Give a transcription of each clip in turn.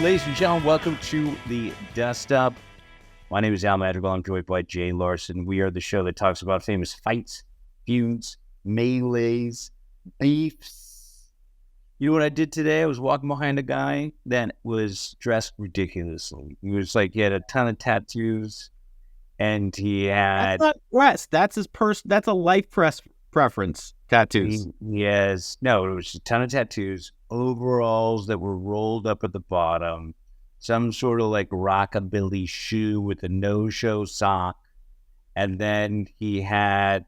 ladies and gentlemen. Welcome to the Dust Up. My name is Al Madrigal. I'm joined by Jay Larson. We are the show that talks about famous fights, feuds, melees, beefs. You know what I did today? I was walking behind a guy that was dressed ridiculously. He had a ton of tattoos, and he had... That's not dress. That's his That's a life preference. Tattoos. It was a ton of tattoos, overalls that were rolled up at the bottom, some sort of like rockabilly shoe with a no-show sock, and then he had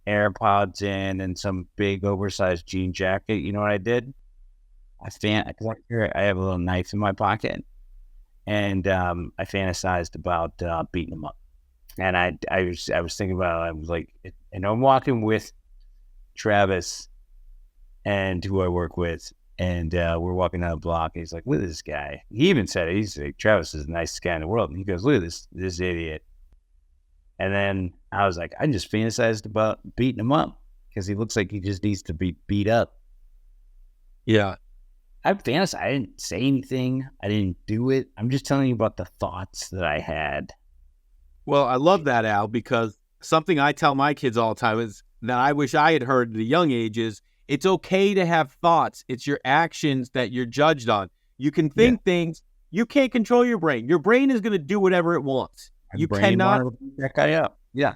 AirPods in and some big oversized jean jacket. You know what I did? I have a little knife in my pocket, and I fantasized about beating him up. And I was thinking about it. I was like, and I'm walking with Travis and who I work with, and we're walking down the block, and he's like, look at this guy. He even said it. He's like, Travis is the nicest guy in the world. And he goes, look at this idiot. And then I was like, I just fantasized about beating him up because he looks like he just needs to be beat up. Yeah. I fantasized. I didn't say anything. I didn't do it. I'm just telling you about the thoughts that I had. Well, I love that, Al, because something I tell my kids all the time is that I wish I had heard at a young age is it's okay to have thoughts. It's your actions that you're judged on. You can think things. You can't control your brain. Your brain is going to do whatever it wants. You cannot beat that guy up. Yeah.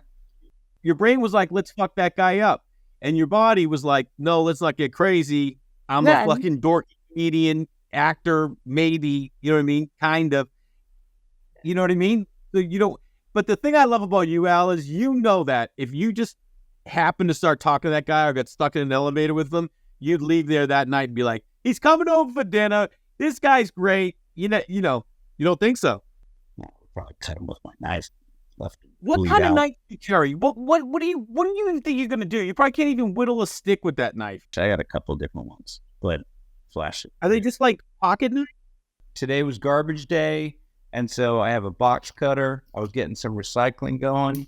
Your brain was like, let's fuck that guy up. And your body was like, no, let's not get crazy. I'm a fucking dorky comedian, actor, maybe, you know what I mean? Kind of. You know what I mean? So but the thing I love about you, Al, is you know that if you just happen to start talking to that guy or get stuck in an elevator with them, you'd leave there that night and be like, he's coming over for dinner. This guy's great. You don't think so? No, I'll probably cut him with my knife. What kind of knife do you carry? What do you think you're gonna do? You probably can't even whittle a stick with that knife. I got a couple different ones, but flash it. Are they just like pocket knives? Today was garbage day, and so I have a box cutter. I was getting some recycling going.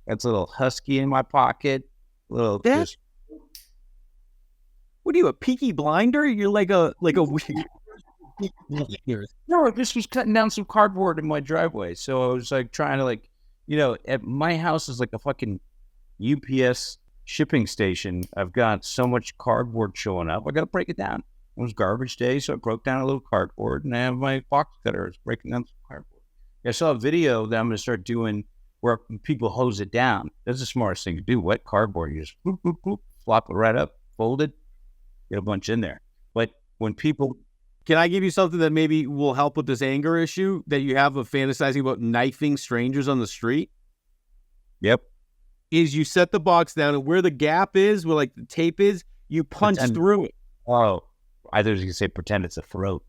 That's a little husky in my pocket. What are you, a Peaky Blinder? You're like a No, I just was cutting down some cardboard in my driveway. So I was like trying to at my house is like a fucking UPS shipping station. I've got so much cardboard showing up. I got to break it down. It was garbage day, so I broke down a little cardboard, and I have my box cutter. It's breaking down some cardboard. I saw a video that I'm going to start doing where people hose it down. That's the smartest thing to do. Wet cardboard, you just boop, boop, boop, flop it right up, fold it, get a bunch in there. But when people... Can I give you something that maybe will help with this anger issue that you have of fantasizing about knifing strangers on the street? Yep. Is you set the box down, and where the gap is, where like the tape is, you punch through it. Oh, I thought you were going to say pretend it's a throat.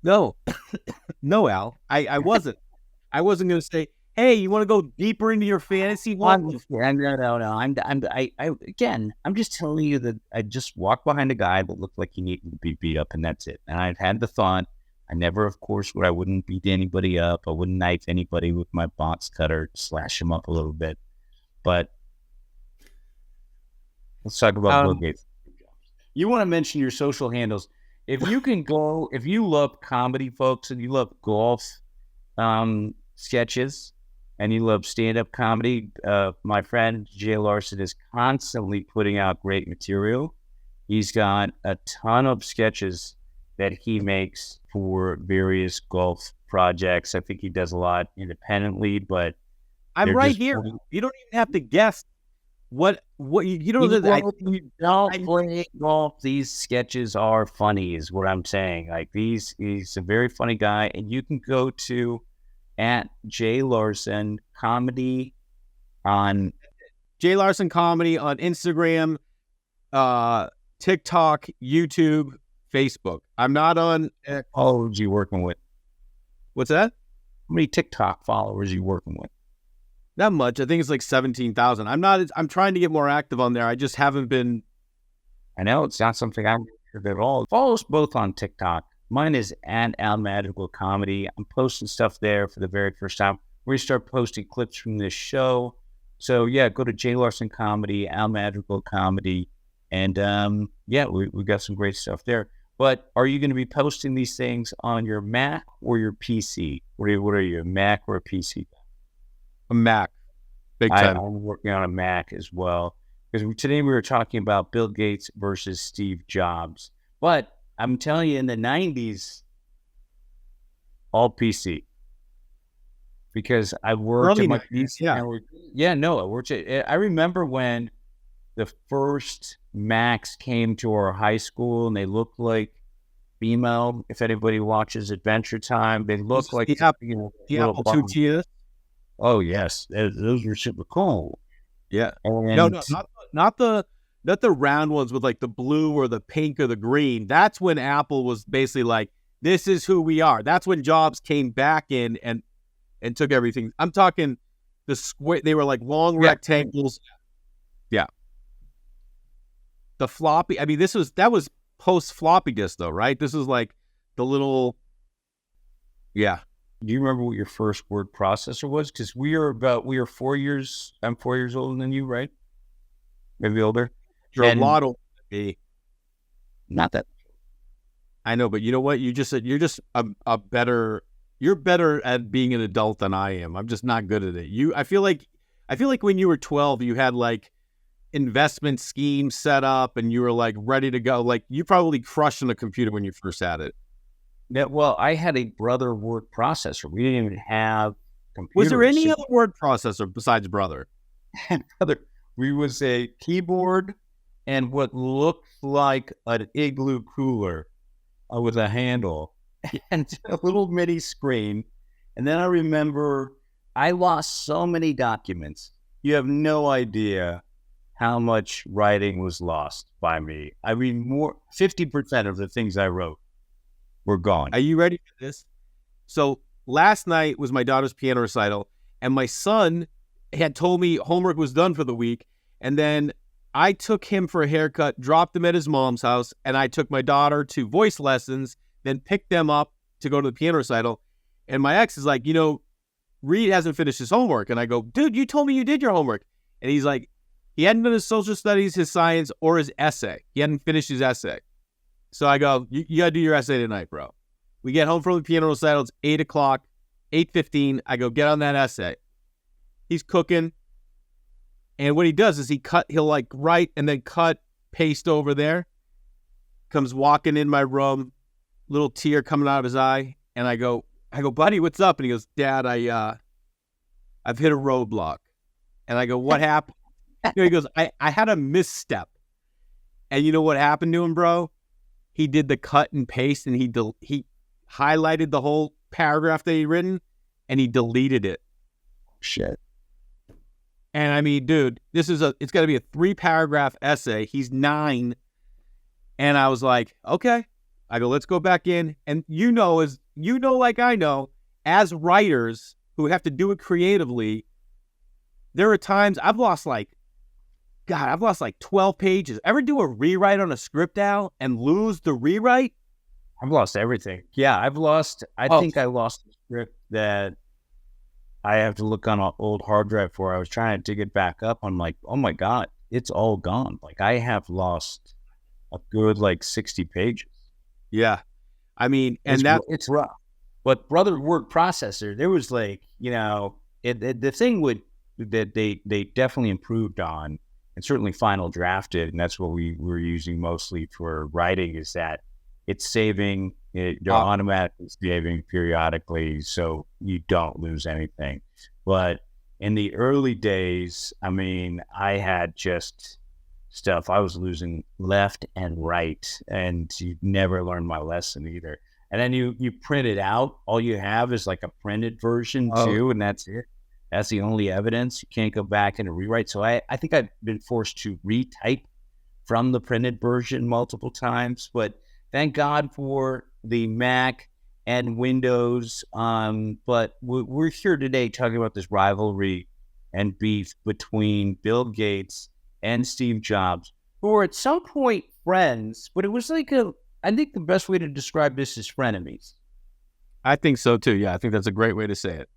No. No, Al. I wasn't. I wasn't going to say, hey, you want to go deeper into your fantasy? No. I'm just telling you that I just walked behind a guy that looked like he needed to be beat up, and that's it. And I've had the thought, I wouldn't beat anybody up. I wouldn't knife anybody with my box cutter, slash him up a little bit. But let's talk about Bill Gates. You want to mention your social handles. If you love comedy, folks, and you love golf sketches, and you love stand-up comedy, my friend Jay Larson is constantly putting out great material. He's got a ton of sketches that he makes for various golf projects. I think he does a lot independently, but I'm right here. You don't even have to guess what you don't play golf. These sketches are funny, is what I'm saying. Like he's a very funny guy, and you can go to at Jay Larson Comedy on Jay Larson Comedy on Instagram, TikTok, YouTube, Facebook. I'm not on. Followers you working with? What's that? How many TikTok followers you working with? Not much. I think it's like 17,000. I'm trying to get more active on there. I just haven't been. I know it's not something I'm at all. Follow us both on TikTok. Mine is at Al Madrigal Comedy. I'm posting stuff there for the very first time. We're going to start posting clips from this show. So, yeah, go to Jay Larson Comedy, Al Madrigal Comedy. And, we got some great stuff there. But are you going to be posting these things on your Mac or your PC? What are you, a Mac or a PC? A Mac, big time. I'm working on a Mac as well. Because today we were talking about Bill Gates versus Steve Jobs. But I'm telling you, in the 90s, all PC. Because I worked at my PC. I remember when the first Macs came to our high school, and they looked like BMO. If anybody watches Adventure Time, they look like the Apple IIs. Oh yes, those were super cool. Yeah, no, not the round ones with like the blue or the pink or the green. That's when Apple was basically like, "This is who we are." That's when Jobs came back in and took everything. I'm talking the square. They were like long rectangles. Yeah. The floppy. I mean, that was post floppy disk though, right? This is like the little. Yeah. Do you remember what your first word processor was? Because we are 4 years. I'm 4 years older than you, right? Maybe older. You're a lot older than me. Not that. I know, but you know what? You're just a better. You're better at being an adult than I am. I'm just not good at it. I feel like when you were 12, you had like investment schemes set up and you were like ready to go. Like you probably crushed on a computer when you first had it. Yeah, well, I had a Brother word processor. We didn't even have computers. Was there any other word processor besides Brother? We was a keyboard and what looked like an igloo cooler with a handle and a little mini screen. And then I remember I lost so many documents. You have no idea how much writing was lost by me. I mean, 50% of the things I wrote were gone. Are you ready for this? So last night was my daughter's piano recital, and my son had told me homework was done for the week. And then I took him for a haircut, dropped him at his mom's house, and I took my daughter to voice lessons, then picked them up to go to the piano recital. And my ex is like, Reed hasn't finished his homework. And I go, dude, you told me you did your homework. And he's like, he hadn't done his social studies, his science, or his essay. He hadn't finished his essay. So I go, you got to do your essay tonight, bro. We get home from the piano recital. It's 8 o'clock, 8:15. I go, get on that essay. He's cooking. And what he does is he'll like write and then cut, paste over there. Comes walking in my room, little tear coming out of his eye. And I go, buddy, what's up? And he goes, Dad, I've hit a roadblock. And I go, what happened? He goes, I had a misstep. And you know what happened to him, bro? He did the cut and paste and he highlighted the whole paragraph that he'd written and he deleted it. Shit. And I mean, dude, it's got to be a 3-paragraph essay. He's 9. And I was like, okay. I go, let's go back in. And like I know, as writers who have to do it creatively, there are times I've lost like 12 pages. Ever do a rewrite on a script, Al, and lose the rewrite? I've lost everything. Yeah, I think I lost the script that I have to look on an old hard drive for. I was trying to dig it back up. I'm like, oh my God, it's all gone. Like I have lost a good 60 pages. Yeah. I mean, it's rough. But Brother word processor, there was the thing that they definitely improved on, and certainly Final Drafted, and that's what we were using mostly for writing, is that it's saving, they're automatically saving periodically so you don't lose anything. But in the early days, I mean, I had just stuff I was losing left and right, and you never learned my lesson either. And then you print it out. All you have is like a printed version too, and that's it. That's the only evidence. You can't go back and rewrite. So I think I've been forced to retype from the printed version multiple times. But thank God for the Mac and Windows. But we're here today talking about this rivalry and beef between Bill Gates and Steve Jobs, who were at some point friends, but it was I think the best way to describe this is frenemies. I think so too. Yeah, I think that's a great way to say it.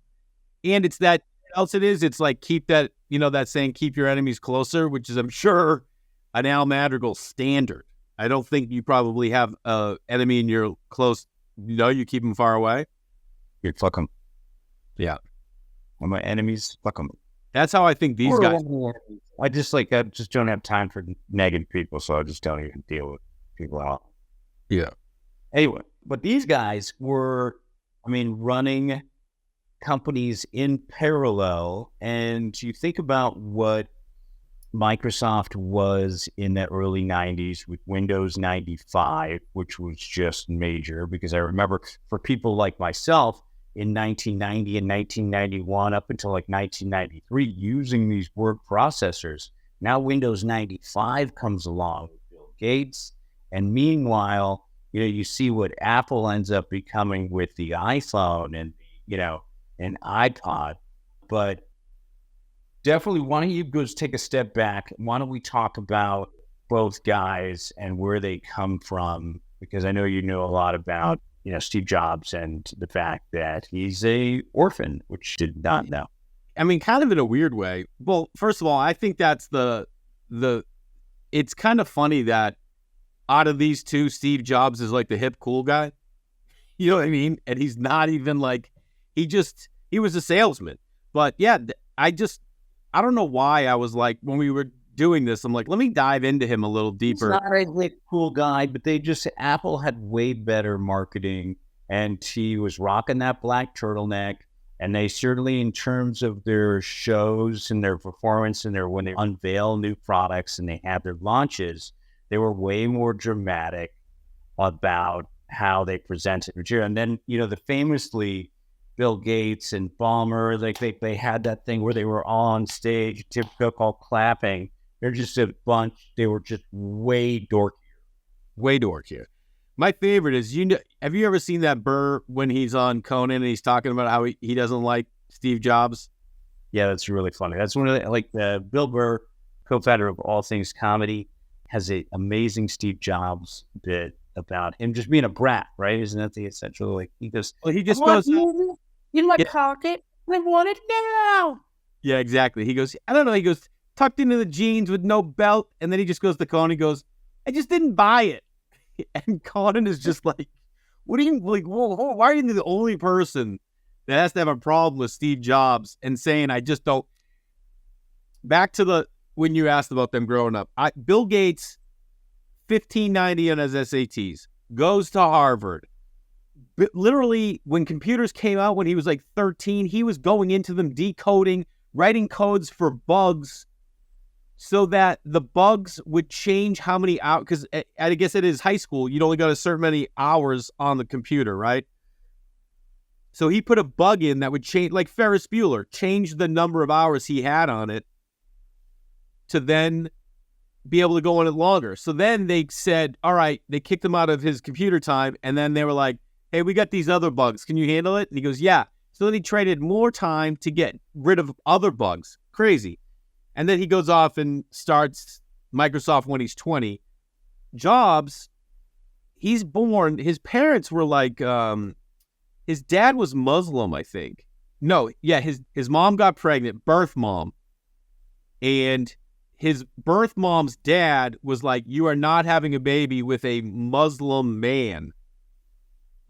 And it's that else it is. It's like keep that, that saying, keep your enemies closer, which is, I'm sure, an Al Madrigal standard. I don't think you probably have an enemy in your close. You keep them far away. You fuck them. Yeah. When my enemies, fuck them. That's how I think these guys. I just don't have time for negative people, so I just don't even deal with people at all. Yeah. Anyway, but these guys were, running companies in parallel, and you think about what Microsoft was in the early 90s with Windows 95, which was just major, because I remember for people like myself in 1990 and 1991 up until like 1993 using these word processors. Now Windows 95 comes along with Bill Gates, and meanwhile, you see what Apple ends up becoming with the iPhone and an iPod. But definitely, why don't you just take a step back? Why don't we talk about both guys and where they come from? Because I know you know a lot about, Steve Jobs and the fact that he's a orphan, which did not know. Kind of in a weird way. Well, first of all, I think that's it's kind of funny that out of these two, Steve Jobs is like the hip, cool guy. You know what I mean? And he's not even like, he was a salesman. But yeah, I don't know why I was like, when we were doing this, I'm like, let me dive into him a little deeper. He's not a cool guy, but Apple had way better marketing, and he was rocking that black turtleneck. And they certainly, in terms of their shows and their performance and when they unveil new products and they have their launches, they were way more dramatic about how they presented material. And then, the famously, Bill Gates and Ballmer, they had that thing where they were all on stage, Tim Cook all clapping. They're just a bunch. They were just way dorkier. Way dorkier. My favorite is, have you ever seen that Burr when he's on Conan and he's talking about how he doesn't like Steve Jobs? Yeah, that's really funny. That's one of the Bill Burr, co-founder of All Things Comedy, has an amazing Steve Jobs bit about him just being a brat, right? Isn't that the essential? He goes, well, he just goes, in my pocket. I want it now. Yeah, exactly. He goes, I don't know. He goes, tucked into the jeans with no belt. And then he just goes to Conan. He goes, I just didn't buy it. And Conan is just like, what do you, whoa, why are you the only person that has to have a problem with Steve Jobs and saying, I just don't. Back to when you asked about them growing up. Bill Gates, 1590 on his SATs, goes to Harvard. Literally, when computers came out when he was like 13, he was going into them, decoding, writing codes for bugs so that the bugs would change how many hours. Because I guess it is high school. You'd only got a certain many hours on the computer, right? So he put a bug in that would change, like Ferris Bueller, change the number of hours he had on it to then be able to go on it longer. So then they said, all right, they kicked him out of his computer time. And then they were like, hey, we got these other bugs. Can you handle it? And he goes, yeah. So then he traded more time to get rid of other bugs. Crazy. And then he goes off and starts Microsoft when he's 20. Jobs, he's born, his parents were like, his dad was Muslim, I think. No, yeah, his mom got pregnant, birth mom. And his birth mom's dad was like, you are not having a baby with a Muslim man.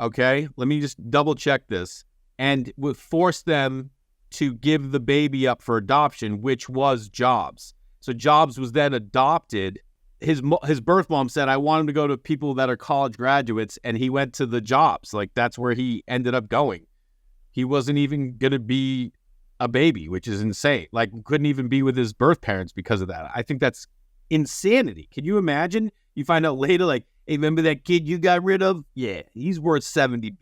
Okay, let me just double check this. And would force them to give the baby up for adoption, which was Jobs. So Jobs was then adopted. His birth mom said, I want him to go to people that are college graduates, and he went to the Jobs. Like, that's where he ended up going. He wasn't even going to be a baby, which is insane. Like, couldn't even be with his birth parents because of that. I think that's insanity. Can you imagine? You find out later, like, hey, remember that kid you got rid of? Yeah, he's worth $70 billion.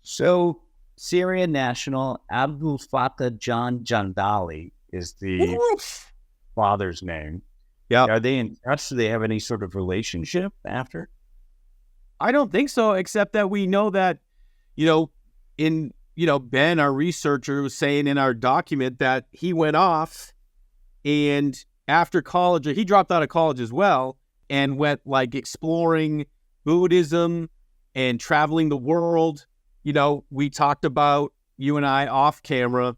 So, Syrian national Abdul Fattah John Jandali is the father's name. Yeah. Are they in touch? Do they have any sort of relationship after? I don't think so, except that we know that, Ben, our researcher, was saying in our document that he went off and after college, or he dropped out of college as well, and went like exploring Buddhism and traveling the world. We talked about, you and I off camera,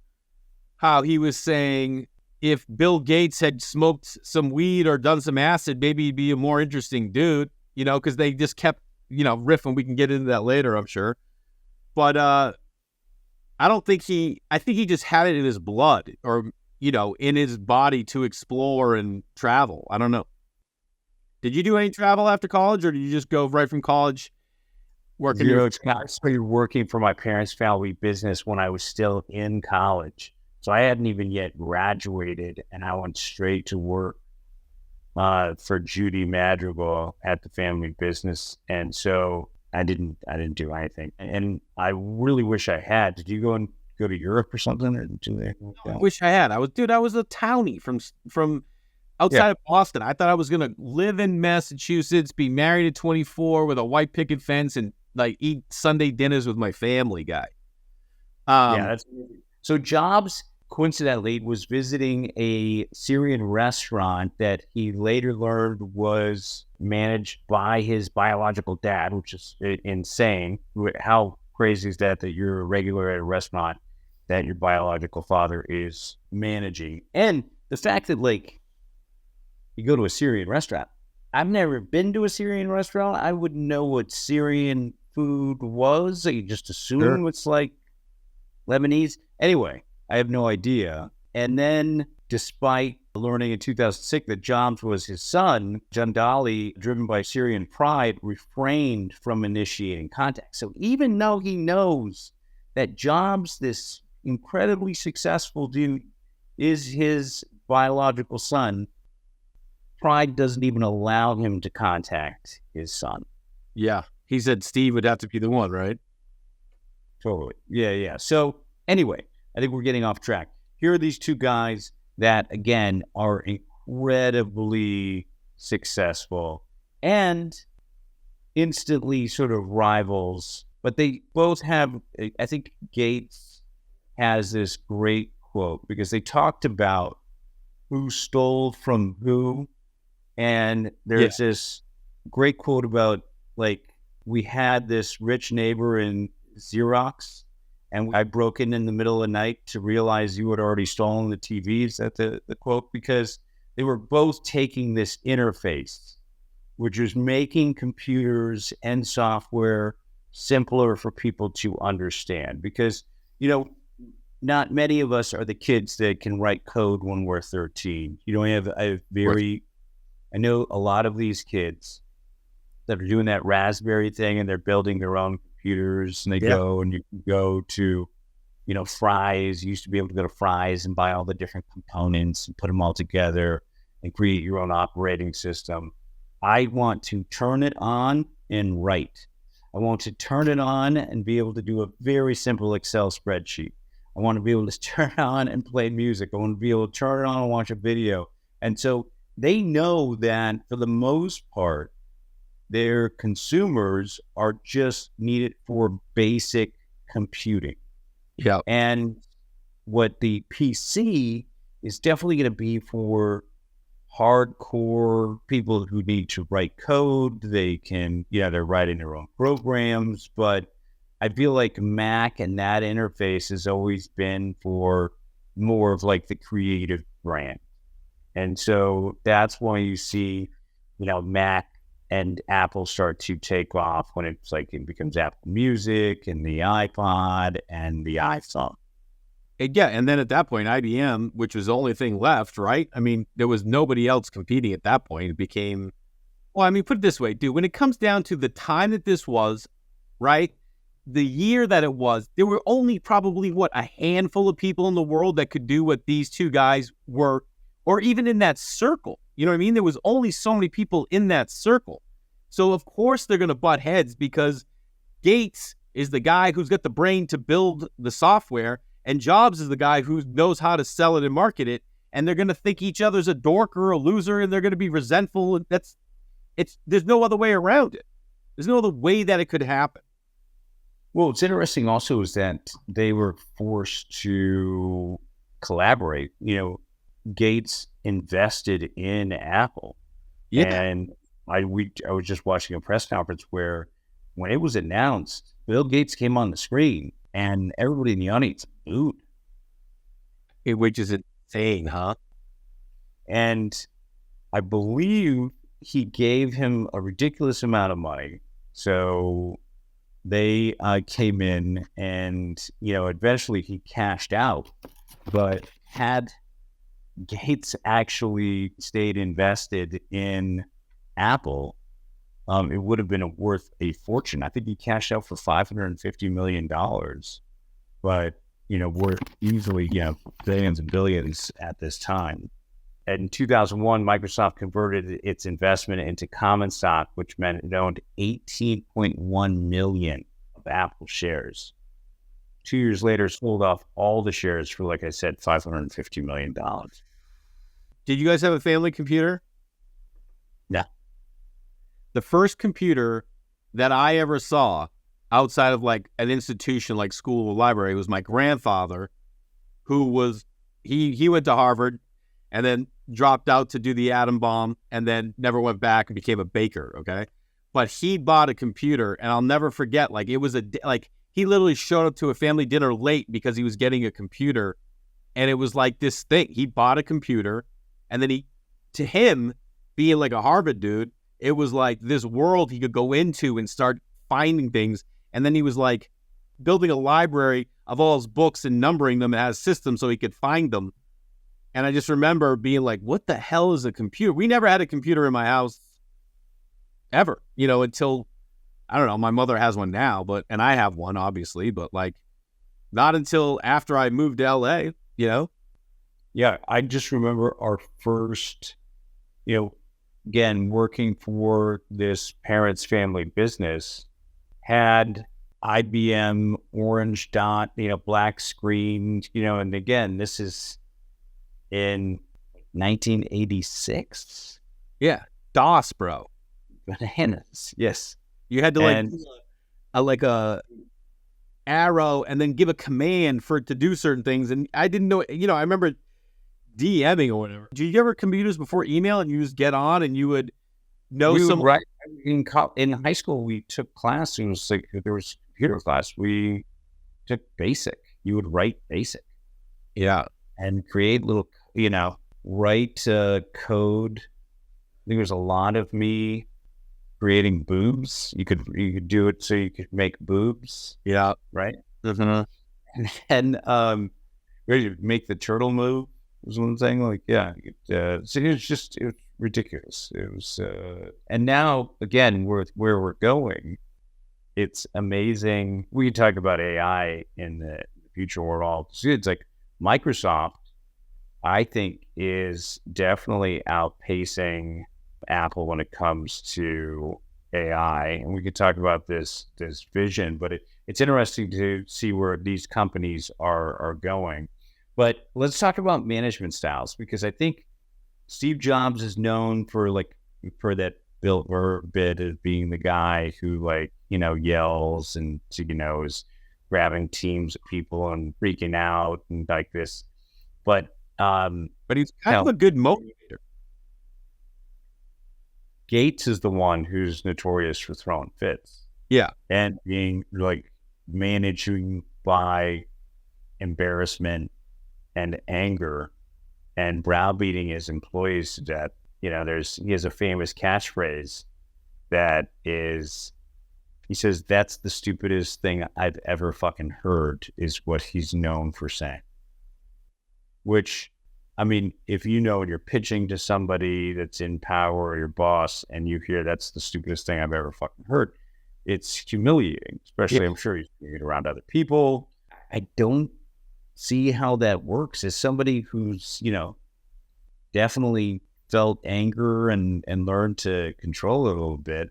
how he was saying if Bill Gates had smoked some weed or done some acid, maybe he'd be a more interesting dude, because they just kept, riffing. We can get into that later, I'm sure. But I think he just had it in his blood or, in his body to explore and travel. I don't know. Did you do any travel after college, or did you just go right from college working? I started working for my parents' family business when I was still in college. So I hadn't even yet graduated, and I went straight to work for Judy Madrigal at the family business. And so I didn't do anything. And I really wish I had. Did you go to Europe or something? Or do they? I wish I had. I was a townie from outside of Boston. I thought I was gonna live in Massachusetts, be married at 24 with a white picket fence, and like eat Sunday dinners with my family guy. So Jobs coincidentally was visiting a Syrian restaurant that he later learned was managed by his biological dad, which is insane. How crazy is that you're a regular at a restaurant that your biological father is managing? And the fact that you go to a Syrian restaurant. I've never been to a Syrian restaurant. I wouldn't know what Syrian food was. You just assume it's like Lebanese. Anyway, I have no idea. And then, despite learning in 2006 that Jobs was his son, Jandali, driven by Syrian pride, refrained from initiating contact. So even though he knows that Jobs, this incredibly successful dude, is his biological son, pride doesn't even allow him to contact his son. Yeah. He said Steve would have to be the one, right? Totally. Yeah. So anyway, I think we're getting off track. Here are these two guys that, again, are incredibly successful and instantly sort of rivals, but they both have, I think Gates has this great quote because they talked about who stole from who. And there's this great quote about, we had this rich neighbor in Xerox, and I broke in the middle of the night to realize you had already stolen the TVs, at the quote, because they were both taking this interface, which was making computers and software simpler for people to understand. Because, not many of us are the kids that can write code when we're 13. I know a lot of these kids that are doing that Raspberry thing and they're building their own computers, and they go and you can go to, Fry's. You used to be able to go to Fry's and buy all the different components and put them all together and create your own operating system. I want to turn it on and write. I want to turn it on and be able to do a very simple Excel spreadsheet. I want to be able to turn it on and play music. I want to be able to turn it on and watch a video. And so they know that for the most part, their consumers are just needed for basic computing. Yeah. And what the PC is definitely going to be for hardcore people who need to write code. They can, they're writing their own programs, but I feel like Mac and that interface has always been for more of the creative brand. And so that's why you see, Mac and Apple start to take off when it becomes Apple Music and the iPod and the iPhone. And then at that point, IBM, which was the only thing left, right? I mean, there was nobody else competing at that point. It became, put it this way, dude, when it comes down to the time that this was, right? The year that it was, there were only probably, a handful of people in the world that could do what these two guys were, or even in that circle. You know what I mean? There was only so many people in that circle. So, of course, they're going to butt heads because Gates is the guy who's got the brain to build the software, and Jobs is the guy who knows how to sell it and market it, and they're going to think each other's a dork or a loser, and they're going to be resentful. There's no other way around it. There's no other way that it could happen. Well, what's interesting also is that they were forced to collaborate. Gates invested in Apple. Yeah. And I was just watching a press conference where when it was announced, Bill Gates came on the screen and everybody in the audience booed. Which is insane, huh? And I believe he gave him a ridiculous amount of money. So they came in and, eventually he cashed out. But had Gates actually stayed invested in Apple, it would have been worth a fortune. I think he cashed out for $550 million, but, worth easily, billions and billions at this time. In 2001, Microsoft converted its investment into common stock, which meant it owned 18.1 million of Apple shares. 2 years later, sold off all the shares for, like I said, $550 million. Did you guys have a family computer? No. The first computer that I ever saw outside of like an institution like school or library was my grandfather, who was, he went to Harvard and then dropped out to do the atom bomb and then never went back and became a baker, okay? But he bought a computer, and I'll never forget, like, it was he literally showed up to a family dinner late because he was getting a computer, and it was like this thing. He bought a computer, and then to him, being like a Harvard dude, it was like this world he could go into and start finding things, and then he was like building a library of all his books and numbering them as systems so he could find them. And I just remember being like, what the hell is a computer? We never had a computer in my house ever, until, I don't know, my mother has one now, and I have one, obviously, but like not until after I moved to LA, Yeah, I just remember our first, again, working for this parents' family business, had IBM Orange Dot, black screen, and again, this is in 1986. Yeah, DOS, bro. Bananas. Yes. You had to like a arrow and then give a command for it to do certain things. And I didn't know, I remember DMing or whatever. Did you ever have computers before email and you just get on and you would know Right. In high school, we took class. It was like, there was computer class. We took BASIC. You would write BASIC. Yeah. And create little, write code. I think there's a lot of me creating boobs. You could do it so you could make boobs. Yeah. Right. Mm-hmm. And ready to make the turtle move was one thing. Like, yeah. So it was ridiculous. It was, and now again, where we're going, it's amazing. We can talk about AI in the future world. It's like Microsoft, I think, is definitely outpacing Apple when it comes to AI. And we could talk about this vision, but it's interesting to see where these companies are going. But let's talk about management styles, because I think Steve Jobs is known for that Bill Burr bit of being the guy who yells and is grabbing teams of people and freaking out and like this. But he's kind of a good motivator. Gates is the one who's notorious for throwing fits. Yeah. And being managing by embarrassment and anger and browbeating his employees to death. He has a famous catchphrase that is, he says, "That's the stupidest thing I've ever fucking heard," is what he's known for saying. Which, I mean, if you're pitching to somebody that's in power or your boss and you hear that's the stupidest thing I've ever fucking heard, it's humiliating, especially, yeah. I'm sure he's doing it around other people. I don't see how that works. As somebody who's, definitely felt anger and learned to control it a little bit,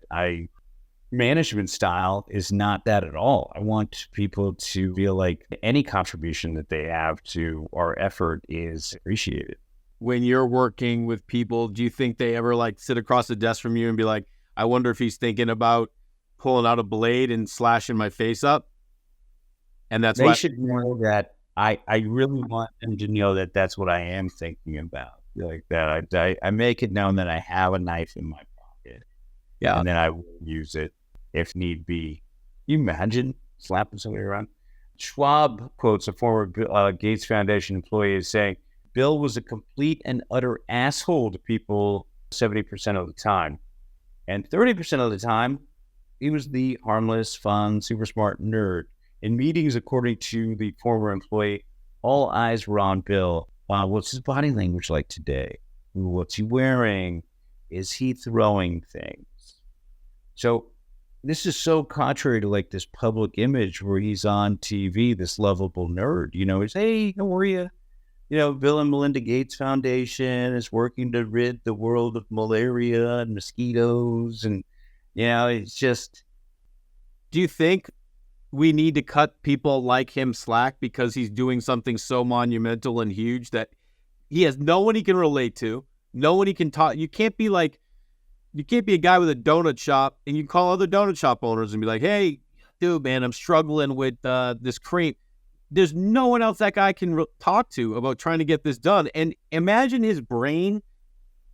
management style is not that at all. I want people to feel like any contribution that they have to our effort is appreciated. When you're working with people, do you think they ever sit across the desk from you and be like, I wonder if he's thinking about pulling out a blade and slashing my face up? And that's they should know that I really want them to know that that's what I am thinking about. Like that I make it known that I have a knife in my pocket. Yeah. And then I will use it if need be. Can you imagine slapping somebody around? Schwab quotes a former Gates Foundation employee as saying, Bill was a complete and utter asshole to people 70% of the time. And 30% of the time, he was the harmless, fun, super smart nerd. In meetings, according to the former employee, all eyes were on Bill. What's his body language like today? What's he wearing? Is he throwing things? So this is so contrary to like this public image where he's on TV, this lovable nerd. He's, hey, how are you? Bill and Melinda Gates Foundation is working to rid the world of malaria and mosquitoes. And, it's just. Do you think we need to cut people like him slack because he's doing something so monumental and huge that he has no one he can relate to, no one he can talk? You can't be a guy with a donut shop and you call other donut shop owners and be like, hey, dude, man, I'm struggling with this cream. There's no one else that guy can talk to about trying to get this done. And imagine his brain.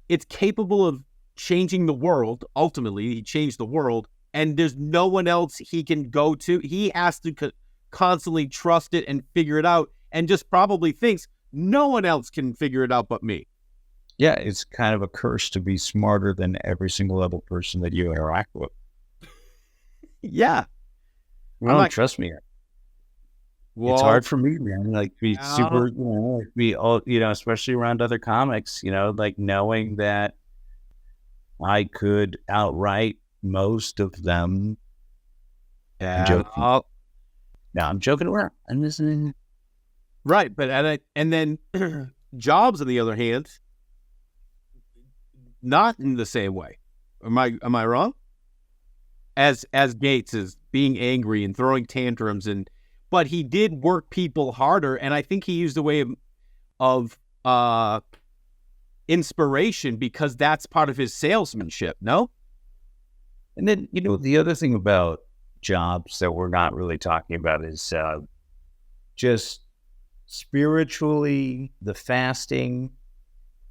It's capable of changing the world. Ultimately, he changed the world. And there's no one else he can go to. He has to constantly trust it and figure it out, and just probably thinks no one else can figure it out but me. Yeah, it's kind of a curse to be smarter than every single other person that you interact with. Yeah. Trust me. Well, it's hard for me, man. Like, be super, be all, especially around other comics, like knowing that I could outright most of them. Yeah, I'm joking. No, I'm joking around. I'm listening. Right, but and then Jobs, on the other hand, not in the same way. Am I wrong? As Gates is being angry and throwing tantrums, but he did work people harder, and I think he used a way of inspiration because that's part of his salesmanship. No. And then, the other thing about Jobs that we're not really talking about is just spiritually, the fasting.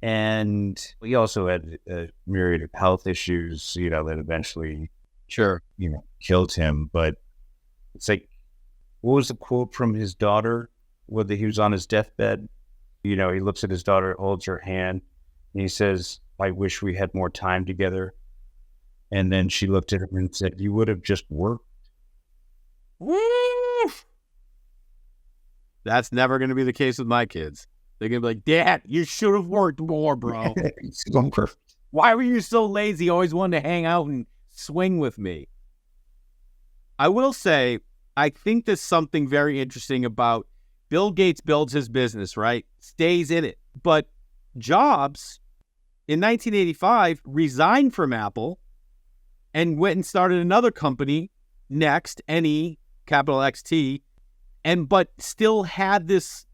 And he also had a myriad of health issues, that eventually, killed him. But it's like, what was the quote from his daughter? Whether he was on his deathbed, he looks at his daughter, holds her hand, and he says, I wish we had more time together. And then she looked at him and said, you would have just worked. That's never going to be the case with my kids. They're going to be like, Dad, you should have worked more, bro. Why were you so lazy? Always wanted to hang out and swing with me. I will say, I think there's something very interesting about Bill Gates builds his business, right? Stays in it. But Jobs, in 1985, resigned from Apple and went and started another company, Next, NE, capital XT, but still had this,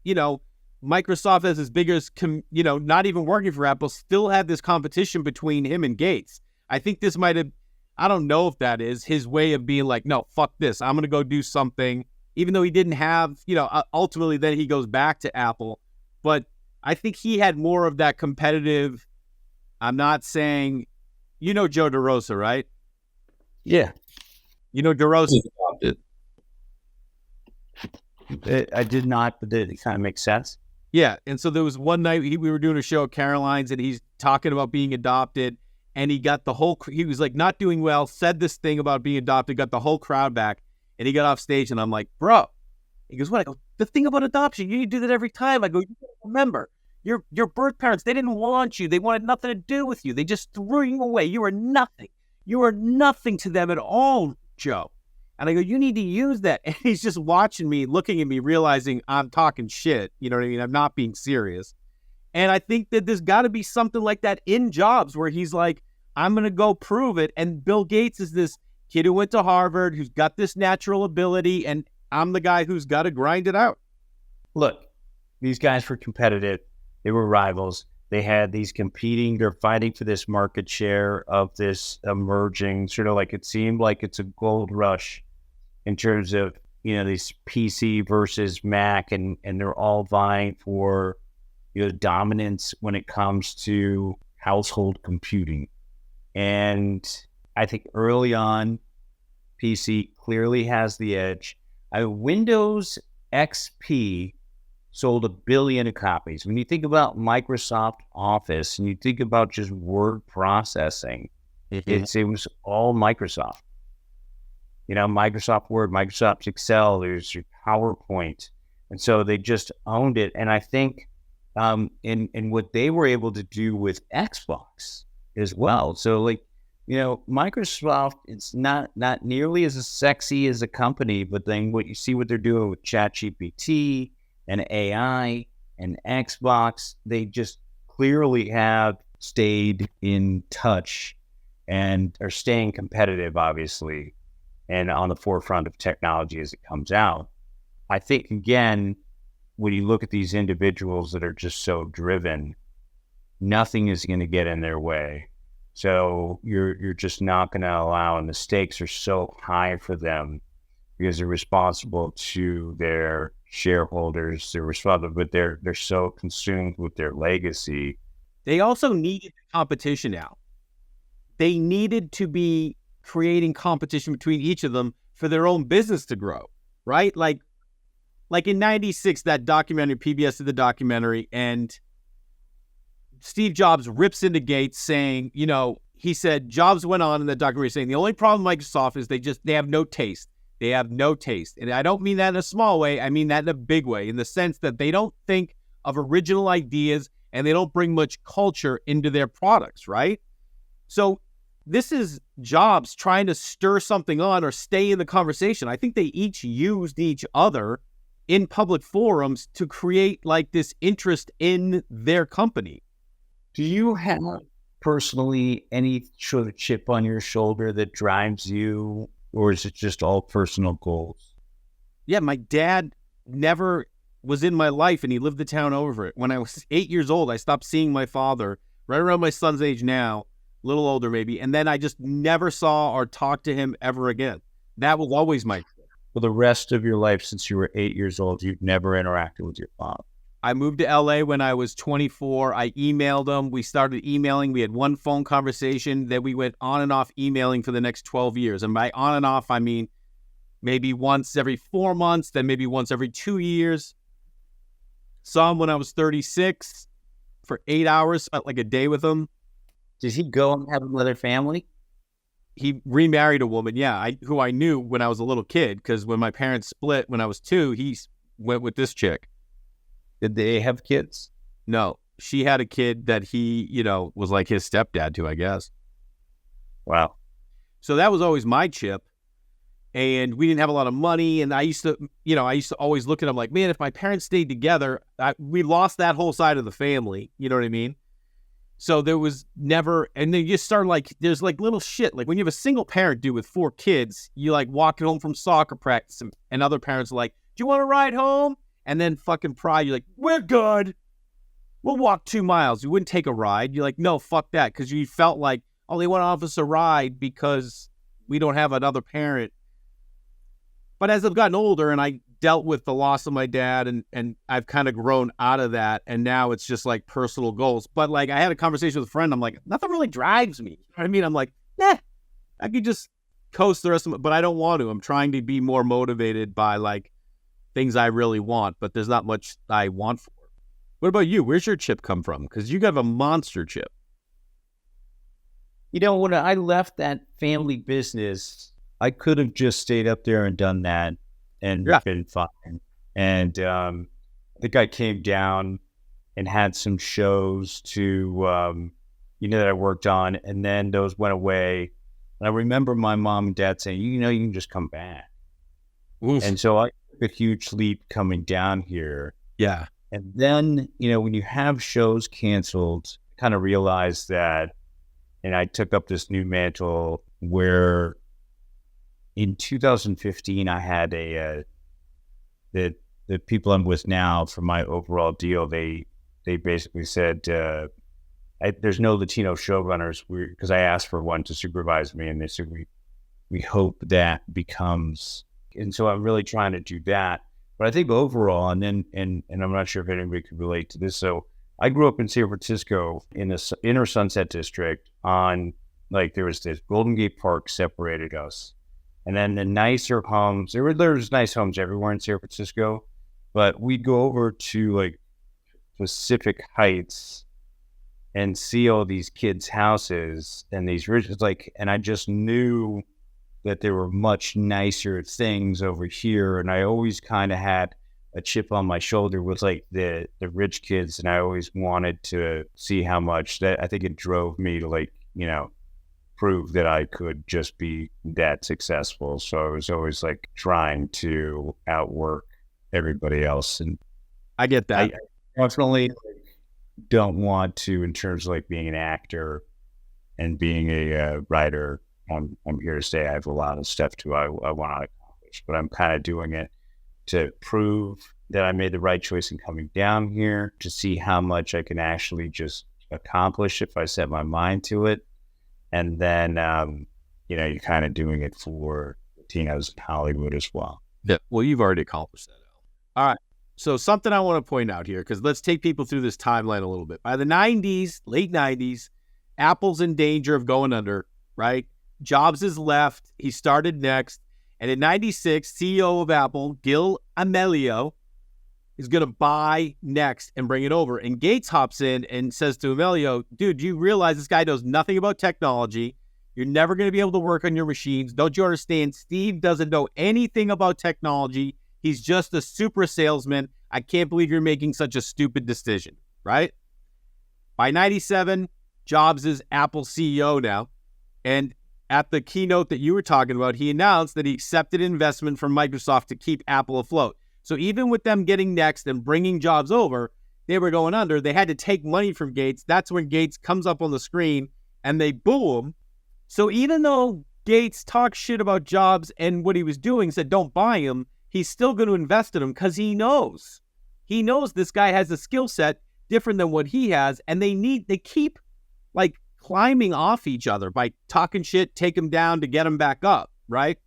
Microsoft as his biggest, not even working for Apple, still had this competition between him and Gates. I think this might have, I don't know if that is his way of being like, no, fuck this. I'm going to go do something, even though he didn't have, ultimately then he goes back to Apple. But I think he had more of that competitive, I'm not saying, Joe DeRosa, right? Yeah. DeRosa. I did not, but it kind of makes sense. Yeah, and so there was one night we were doing a show at Caroline's, and he's talking about being adopted, and he got he was like not doing well, said this thing about being adopted, got the whole crowd back, and he got off stage, and I'm like, bro. He goes, what? I go, the thing about adoption, you do that every time. I go, you remember, your birth parents, they didn't want you. They wanted nothing to do with you. They just threw you away. You were nothing. You were nothing to them at all, Joe. And I go, you need to use that. And he's just watching me, looking at me, realizing I'm talking shit. You know what I mean? I'm not being serious. And I think that there's got to be something like that in Jobs where he's like, I'm going to go prove it. And Bill Gates is this kid who went to Harvard, who's got this natural ability, and I'm the guy who's got to grind it out. Look, these guys were competitive. They were rivals. They had these competing, they're fighting for this market share of this emerging, sort of like it seemed like it's a gold rush in terms of, these PC versus Mac, and they're all vying for, dominance when it comes to household computing. And I think early on, PC clearly has the edge. Windows XP sold 1 billion copies. When you think about Microsoft Office and you think about just word processing, it was all Microsoft. Microsoft Word, Microsoft Excel, there's your PowerPoint. And so they just owned it. And I think in what they were able to do with Xbox as well. So Microsoft, it's not nearly as sexy as a company, but then what they're doing with ChatGPT and AI and Xbox, they just clearly have stayed in touch and are staying competitive, obviously, and on the forefront of technology as it comes out. I think, again, when you look at these individuals that are just so driven, nothing is going to get in their way. So you're just not going to allow, and the stakes are so high for them because they're responsible to their shareholders. They're responsible, but they're so consumed with their legacy. They also needed competition now. They needed to be creating competition between each of them for their own business to grow, right? Like in 96, that documentary, PBS did the documentary, and Steve Jobs rips into Gates saying, he said, Jobs went on in the documentary saying, the only problem with Microsoft is they have no taste. They have no taste. And I don't mean that in a small way. I mean that in a big way, in the sense that they don't think of original ideas and they don't bring much culture into their products, right? So this is Jobs trying to stir something on or stay in the conversation. I think they each used each other in public forums to create this interest in their company. Do you have personally any sort of chip on your shoulder that drives you, or is it just all personal goals? Yeah, my dad never was in my life, and he lived the town over. When I was 8 years old, I stopped seeing my father, right around my son's age now, a little older maybe, and then I just never saw or talked to him ever again. That was always my... For the rest of your life, since you were 8 years old, you've never interacted with your father? I moved to LA when I was 24. I emailed him. We started emailing. We had one phone conversation. Then we went on and off emailing for the next 12 years. And by on and off, I mean maybe once every 4 months, then maybe once every 2 years. Saw him when I was 36 for 8 hours, spent like a day with him. Did he go and have another family? He remarried a woman, who I knew when I was a little kid, because when my parents split when I was 2, he went with this chick. Did they have kids? No, she had a kid that he, was like his stepdad to, I guess. Wow. So that was always my chip. And we didn't have a lot of money. And I used to always look at him like, man, if my parents stayed together, we lost that whole side of the family. You know what I mean? So there was never, and then you just start there's little shit. Like when you have a single parent dude with 4 kids, you walking home from soccer practice and other parents are like, do you want to ride home? And then fucking pride, you're like, we're good. We'll walk 2 miles. You wouldn't take a ride. You're like, no, fuck that. Because you felt like, oh, they want to offer us a ride because we don't have another parent. But as I've gotten older and I dealt with the loss of my dad and I've kind of grown out of that. And now it's just personal goals. But I had a conversation with a friend. I'm like, nothing really drives me. You know what I mean? I'm like, I could just coast the rest of it, but I don't want to. I'm trying to be more motivated by things I really want, but there's not much I want for it. What about you? Where's your chip come from? Because you got a monster chip. When I left that family business, I could have just stayed up there and done that and been fine. And I think I came down and had some shows that I worked on, and then those went away. And I remember my mom and dad saying, you can just come back. Oof. And so I took a huge leap coming down here. Yeah. And then, when you have shows canceled, I kind of realized that, and I took up this new mantle where in 2015, I had the people I'm with now for my overall deal, they basically said, there's no Latino showrunners because I asked for one to supervise me, and they said, we hope that becomes, and so I'm really trying to do that. But I think overall, and I'm not sure if anybody could relate to this. So I grew up in San Francisco in the inner Sunset District on, there was this Golden Gate Park separated us. And then the nicer homes, there's nice homes everywhere in San Francisco, but we'd go over to like Pacific Heights and see all these kids' houses and these rich, like, and I just knew that there were much nicer things over here. And I always kind of had a chip on my shoulder with like the rich kids. And I always wanted to see how much that, I think it drove me to like, you know, prove that I could just be that successful. So I was always like trying to outwork everybody else. And I get that. I definitely don't want to, in terms of like being an actor and being a writer, I'm here to say I have a lot of stuff I want to accomplish, but I'm kind of doing it to prove that I made the right choice in coming down here, to see how much I can actually just accomplish if I set my mind to it. And then, you know, you're kind of doing it for Latinos in Hollywood as well. Yeah. Well, you've already accomplished that, Al. All right. So something I want to point out here, because let's take people through this timeline a little bit. By the 90s, late 90s, Apple's in danger of going under, right? Jobs is left. He started Next. And in 96, CEO of Apple, Gil Amelio, is going to buy Next and bring it over. And Gates hops in and says to Amelio, dude, you realize this guy knows nothing about technology. You're never going to be able to work on your machines. Don't you understand? Steve doesn't know anything about technology. He's just a super salesman. I can't believe you're making such a stupid decision, right? By 97, Jobs is Apple CEO now. And at the keynote that you were talking about, he announced that he accepted investment from Microsoft to keep Apple afloat. So even with them getting Next and bringing Jobs over, they were going under. They had to take money from Gates. That's when Gates comes up on the screen and they boo him. So even though Gates talked shit about Jobs and what he was doing, said don't buy him, he's still going to invest in him because he knows this guy has a skill set different than what he has. And they keep like climbing off each other by talking shit, take him down to get him back up, right?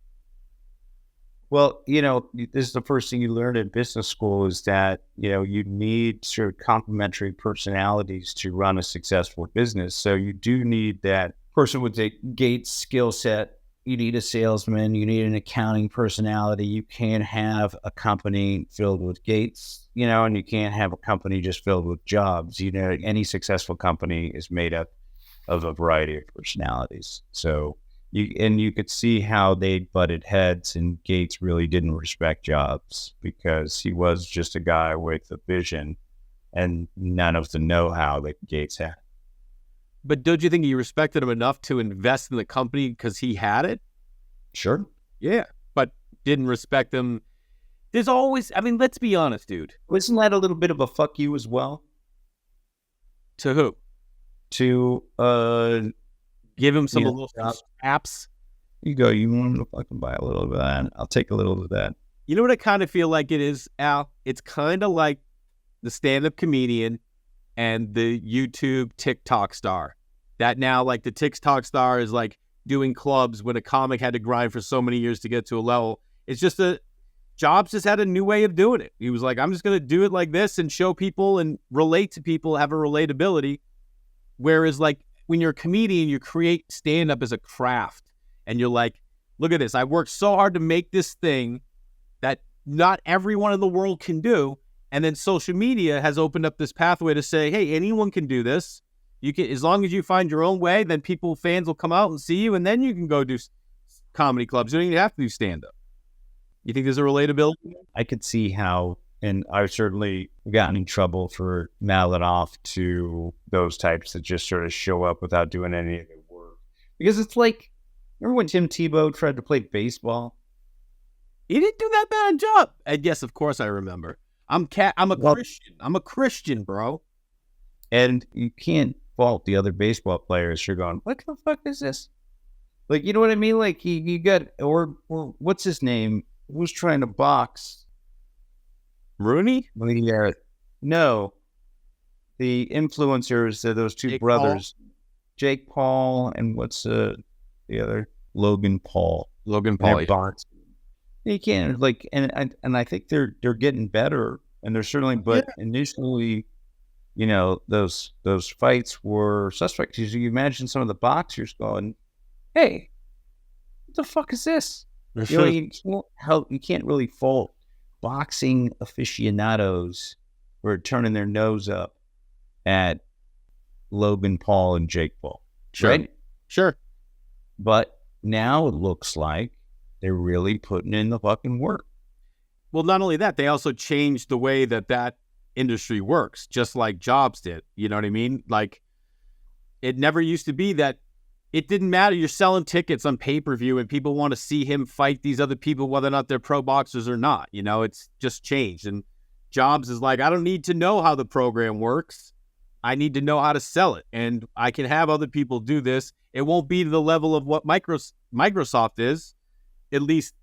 Well, you know, this is the first thing you learn in business school is that, you know, you need sort of complementary personalities to run a successful business. So you do need that person with the Gates skill set. You need a salesman. You need an accounting personality. You can't have a company filled with Gates, you know, and you can't have a company just filled with Jobs. You know, any successful company is made up of a variety of personalities. So you could see how they butted heads, and Gates really didn't respect Jobs because he was just a guy with a vision and none of the know-how that Gates had. But don't you think he respected him enough to invest in the company because he had it? Sure. Yeah, but didn't respect him. There's always, I mean, let's be honest, dude. Wasn't that a little bit of a fuck you as well? To who? To give him some little apps. You go, you want to fucking buy a little of that? I'll take a little of that. You know what I kind of feel like it is, Al? It's kind of like the stand-up comedian and the YouTube TikTok star. That now, like, the TikTok star is like doing clubs when a comic had to grind for so many years to get to a level. It's just Jobs just had a new way of doing it. He was like, I'm just going to do it like this and show people and relate to people, have a relatability. Whereas, like, when you're a comedian, you create stand-up as a craft. And you're like, look at this. I worked so hard to make this thing that not everyone in the world can do. And then social media has opened up this pathway to say, hey, anyone can do this. You can, as long as you find your own way, then fans will come out and see you, and then you can go do comedy clubs. You don't even have to do stand-up. You think there's a relatability? I could see how, and I've certainly gotten in trouble for mouthing off to those types that just sort of show up without doing any of the work. Because it's like, remember when Tim Tebow tried to play baseball? He didn't do that bad a job. And yes, of course I remember. I'm a Christian. I'm a Christian, bro. And you can't fault the other baseball players. You're going, what the fuck is this? Like, you know what I mean? Like, you got, or what's his name? Who's trying to box? Rooney? No. The influencers, those two Jake brothers. Paul? Jake Paul and what's the other? Logan Paul. Logan Paul. You can't, like, and I think they're getting better, and they're certainly, but initially, you know, those fights were suspect. You imagine some of the boxers going, hey, what the fuck is this? You know, you can't really fault boxing aficionados were turning their nose up at Logan Paul and Jake Paul. Sure. Right? Sure. But now it looks like they're really putting in the fucking work. Well, not only that, they also changed the way that industry works, just like Jobs did. You know what I mean? Like, it never used to be that it didn't matter. You're selling tickets on pay-per-view and people want to see him fight these other people, whether or not they're pro boxers or not. You know, it's just changed. And Jobs is like, I don't need to know how the program works. I need to know how to sell it. And I can have other people do this. It won't be to the level of what Microsoft is, at least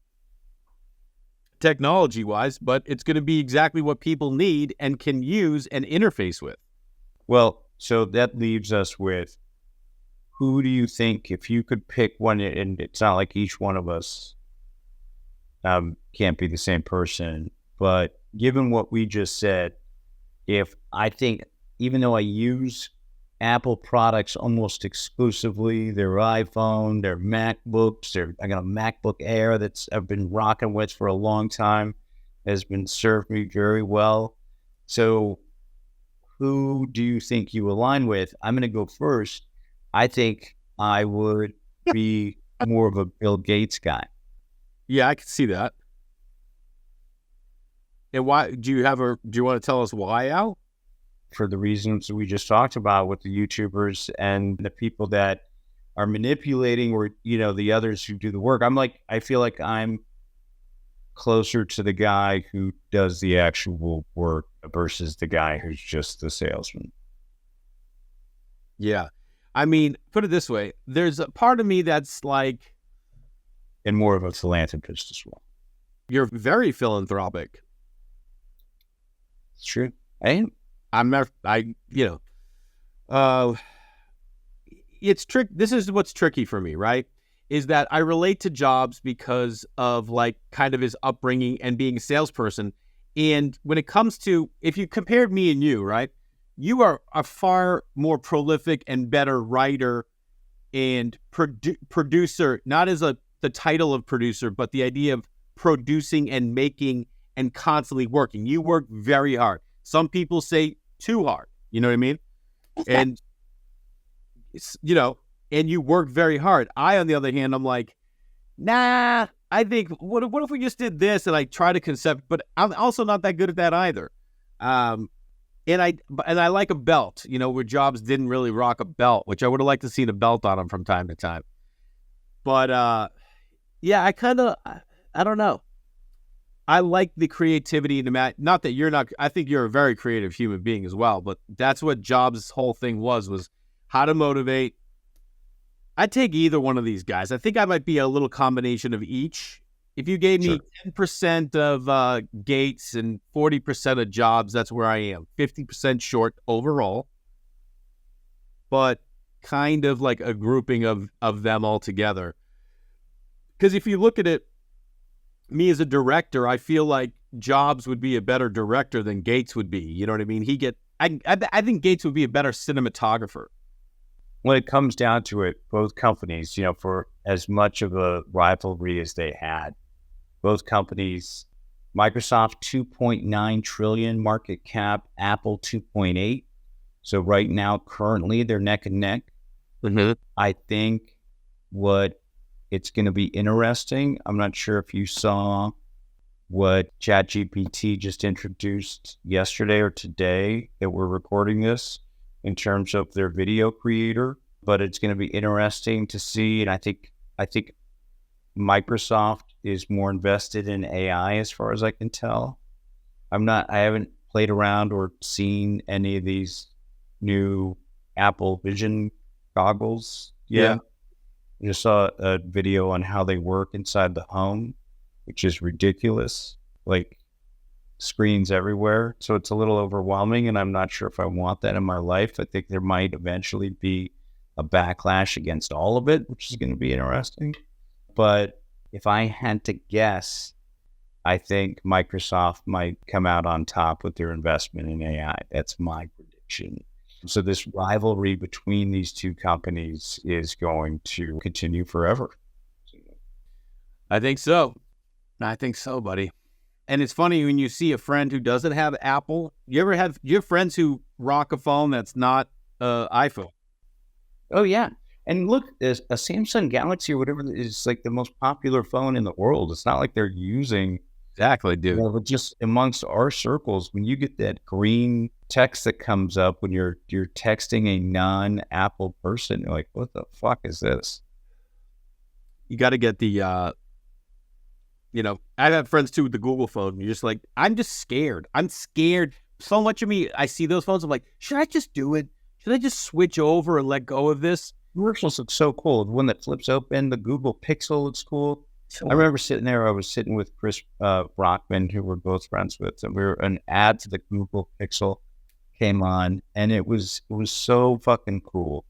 technology-wise, but it's going to be exactly what people need and can use and interface with. Well, so that leaves us with, who do you think, if you could pick one, and it's not like each one of us can't be the same person, but given what we just said, if I think, even though I use Apple products almost exclusively, their iPhone, their MacBooks, I got a MacBook Air I've been rocking with for a long time, has been served me very well. So who do you think you align with? I'm going to go first. I think I would be more of a Bill Gates guy. Yeah, I can see that. And why do you want to tell us why, Al? For the reasons we just talked about with the YouTubers and the people that are manipulating, or, the others who do the work. I feel like I'm closer to the guy who does the actual work versus the guy who's just the salesman. Yeah. I mean, put it this way. There's a part of me that's like... And more of a philanthropist as well. You're very philanthropic. It's true. I am. It's trick. This is what's tricky for me, right? Is that I relate to Jobs because of kind of his upbringing and being a salesperson. And when it comes to, if you compared me and you, right? You are a far more prolific and better writer and producer, not as the title of producer, but the idea of producing and making and constantly working. You work very hard. Some people say too hard. You know what I mean? And, and you work very hard. I, on the other hand, I'm like, nah, I think, what if we just did this? And I try to concept, but I'm also not that good at that either. And I like a belt, where Jobs didn't really rock a belt, which I would have liked to see a belt on him from time to time. But, yeah, I don't know. I like the creativity in the not that you're not, I think you're a very creative human being as well, but that's what Jobs' whole thing was how to motivate. I'd take either one of these guys. I think I might be a little combination of each. If you gave me 10% of Gates and 40% of Jobs, that's where I am. 50% short overall, but kind of like a grouping of them all together. Because if you look at it, me as a director, I feel like Jobs would be a better director than Gates would be. You know what I mean? I think Gates would be a better cinematographer. When it comes down to it, both companies, for as much of a rivalry as they had, both companies, Microsoft 2.9 trillion market cap, Apple 2.8. So right now, currently, they're neck and neck. Mm-hmm. I think it's going to be interesting. I'm not sure if you saw what ChatGPT just introduced yesterday or today that we're recording this in terms of their video creator, but it's going to be interesting to see. And I think Microsoft is more invested in AI as far as I can tell. I haven't played around or seen any of these new Apple Vision goggles yet. Yeah. I just saw a video on how they work inside the home, which is ridiculous. Like, screens everywhere. So it's a little overwhelming, and I'm not sure if I want that in my life. I think there might eventually be a backlash against all of it, which is going to be interesting. But if I had to guess, I think Microsoft might come out on top with their investment in AI. That's my prediction. So this rivalry between these two companies is going to continue forever. I think so. I think so, buddy. And it's funny when you see a friend who doesn't have Apple. You have friends who rock a phone that's not iPhone? Oh yeah. And look, a Samsung Galaxy or whatever is like the most popular phone in the world. It's not like they're using. Exactly, dude. But just amongst our circles, when you get that green text that comes up when you're texting a non-Apple person, you're like, what the fuck is this? You got to get the, I have friends too with the Google phone. You're just like, I'm just scared. I'm scared. So much of me, I see those phones. I'm like, should I just do it? Should I just switch over and let go of this? Commercials look so cool. The one that flips open, the Google Pixel looks cool. Sure. I remember sitting there. I was sitting with Chris Brockman, who we're both friends with, and an ad to the Google Pixel came on, and it was so fucking cool.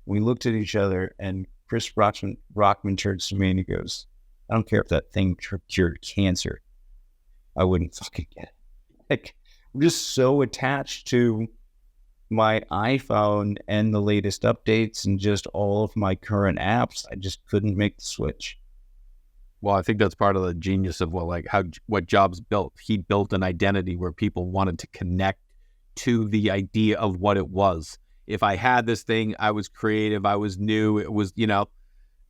We looked at each other, and Chris Brockman turns to me and he goes, "I don't care if that thing cured cancer. I wouldn't fucking get it." Like, I'm just so attached to my iPhone and the latest updates and just all of my current apps. I just couldn't make the switch. Well, I think that's part of the genius of what Jobs built. He built an identity where people wanted to connect to the idea of what it was. If I had this thing, I was creative, I was new, it was,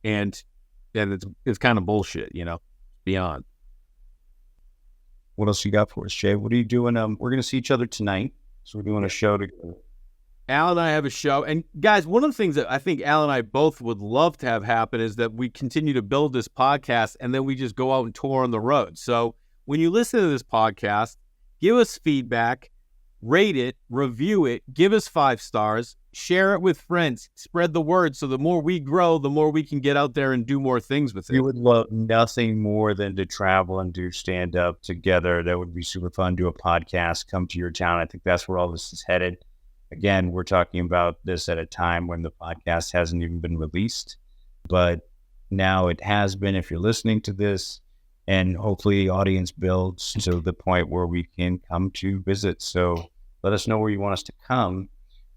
and it's kind of bullshit, beyond. What else you got for us, Jay? What are you doing? We're going to see each other tonight. So we're doing a show together. Al and I have a show. And guys, one of the things that I think Al and I both would love to have happen is that we continue to build this podcast and then we just go out and tour on the road. So when you listen to this podcast, give us feedback, rate it, review it, give us 5 stars, share it with friends, spread the word. So the more we grow, the more we can get out there and do more things with it. We would love nothing more than to travel and do stand-up together. That would be super fun. Do a podcast, come to your town. I think that's where all this is headed. Again, we're talking about this at a time when the podcast hasn't even been released, but now it has been if you're listening to this, and hopefully the audience builds to the point where we can come to visit. So let us know where you want us to come.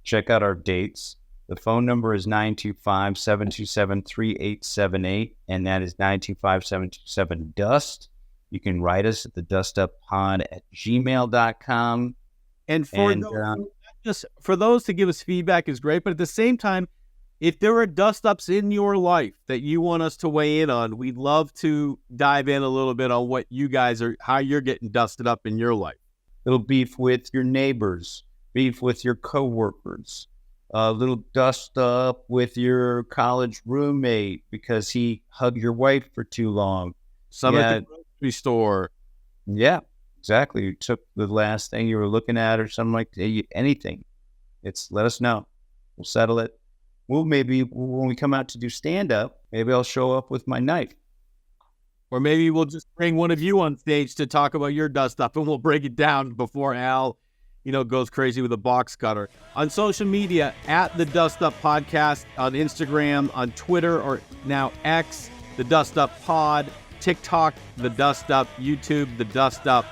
Check out our dates. The phone number is 925-727-3878, and that is 925-727-DUST. You can write us at thedustuppod@gmail.com. And for those to give us feedback is great, but at the same time, if there are dust-ups in your life that you want us to weigh in on, we'd love to dive in a little bit on what you guys how you're getting dusted up in your life. Little beef with your neighbors, beef with your coworkers, a little dust up with your college roommate because he hugged your wife for too long. Some at the grocery store. Yeah. Exactly. You took the last thing you were looking at or something like that. Anything. Let us know. We'll settle it. Maybe when we come out to do stand-up, maybe I'll show up with my knife. Or maybe we'll just bring one of you on stage to talk about your dust up and we'll break it down before Al, goes crazy with a box cutter. On social media, at the Dust Up Podcast, on Instagram, on Twitter, or now X, the Dust Up Pod, TikTok, the Dust Up, YouTube, the Dust Up.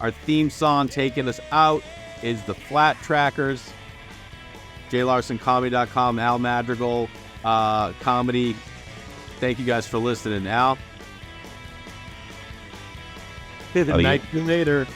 Our theme song taking us out is the Flat Trackers. JLarsonComedy.com, Al Madrigal Comedy. Thank you guys for listening. Al. Night later.